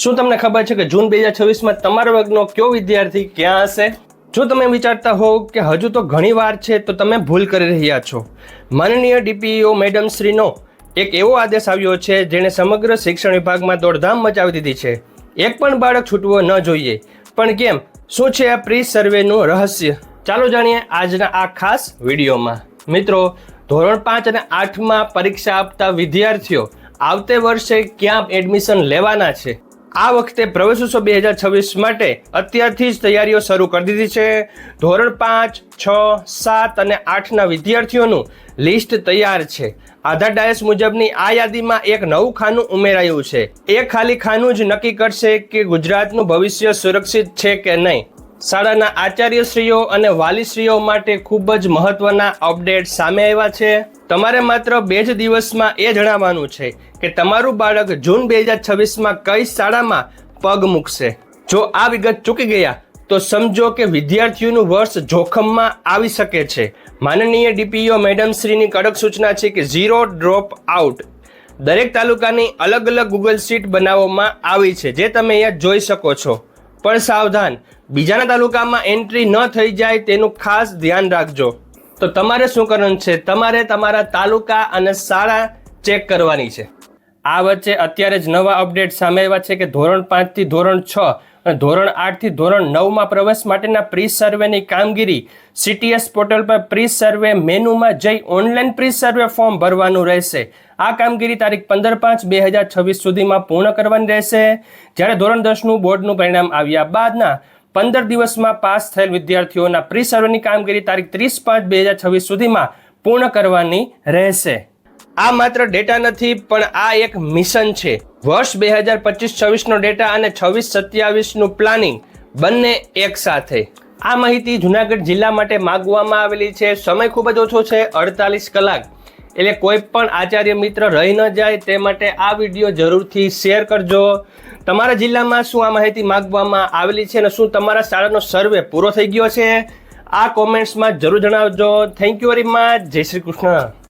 શું તમને ખબર છે કે જૂન 2026માં તમારા વર્ગનો કયો વિદ્યાર્થી ક્યાં હશે? જો તમે વિચારતા હોવ કે હજુ તો ઘણી વાર છે તો તમે ભૂલ કરી રહ્યા છો. માનનીય ડીપીઓ મેડમ શ્રીનો એક એવો આદેશ આવ્યો છે જેણે સમગ્ર શિક્ષણ વિભાગમાં દોડધામ મચાવી દીધી છે. એક પણ બાળક છૂટવો ન જોઈએ. પણ કેમ? શું છે આ પ્રી સર્વેનું રહસ્ય? ચાલો જાણીએ આજના આ ખાસ વિડીયોમાં. મિત્રો, ધોરણ 5 અને 8માં પરીક્ષા આપતા વિદ્યાર્થીઓ આવતે વર્ષે ક્યાં એડમિશન લેવાના છે? આ વખતે પ્રવેશોત્સવ 2026 માટે અત્યારથી જ તૈયારીઓ શરૂ કરી દીધી છે. ધોરણ 5, 6, 7 અને 8ના વિદ્યાર્થીઓનું લિસ્ટ તૈયાર છે. આધાર ડાયસ મુજબની આ યાદીમાં એક નવું ખાનું ઉમેરાયું છે. એ ખાલી ખાનું જ નક્કી કરશે કે ગુજરાતનું ભવિષ્ય સુરક્ષિત છે કે નહીં. શાળાના આચાર્યશ્રીઓ અને વાલીશ્રીઓ માટે ખૂબ જ મહત્વના અપડેટ સામે આવ્યા છે. તમારે માત્ર 2 જ દિવસમાં એ જણાવવાનું છે કે તમારું બાળક જૂન 2026માં કઈ શાળામાં પગ મૂકશે. જો આ વિગત ચૂકી ગયા તો સમજો કે વિદ્યાર્થીઓનું વર્ષ જોખમમાં આવી શકે છે. માનનીય ડીપીઓ મેડમ શ્રીની કડક સૂચના છે કે 0 ડ્રોપ આઉટ. દરેક તાલુકાની અલગ અલગ ગૂગલ શીટ બનાવવામાં આવી છે જે તમે અહીંયા જોઈ શકો છો. પણ સાવધાન, બીજાના તાલુકામાં એન્ટ્રી ન થઈ જાય તેનું ખાસ ધ્યાન રાખજો. તો તમારે શું કરવાનું છે? તમારે તમારા તાલુકા અને શાળા ચેક કરવાની છે. આ વચ્ચે અત્યારે જ નવા અપડેટ સામે આવ્યા છે કે ધોરણ 5 થી ધોરણ 6 અને ધોરણ 8 થી ધોરણ 9માં પ્રવેશ માટેના પ્રી સર્વેની કામગીરી CTS પોર્ટલ પર પ્રી સર્વે મેનુમાં જઈ ઓનલાઈન પ્રી સર્વે ફોર્મ ભરવાનું રહેશે. આ કામગીરી તારીખ 15/5/2026 સુધીમાં પૂર્ણ કરવાની રહેશે. જ્યારે ધોરણ 10નું બોર્ડનું પરિણામ આવ્યા બાદના 15 દિવસમાં પાસ થયેલ વિદ્યાર્થીઓના પ્રી સર્વેની કામગીરી તારીખ 30/5/2026 સુધીમાં પૂર્ણ કરવાની રહેશે. આ માત્ર ડેટા નથી, પણ આ એક મિશન છે. વર્ષ 2025-26નો ડેટા અને 26-27નું પ્લાનિંગ બંને એક સાથે. આ માહિતી જુનાગઢ જિલ્લા માટે માંગવામાં આવેલી છે. સમય ખૂબ જ ઓછો છે, 48 કલાક. એટલે કોઈ પણ આચાર્ય મિત્ર રહી ન જાય તે માટે આ વિડીયો જરૂરથી શેર કરજો. તમારા જિલ્લામાં શું આ માહિતી માંગવામાં આવેલી છે અને શું તમારા શાળાનો સર્વે પૂરો થઈ ગયો છે? આ કોમેન્ટ્સમાં જરૂર જણાવજો. Thank you very much. જય શ્રી કૃષ્ણ.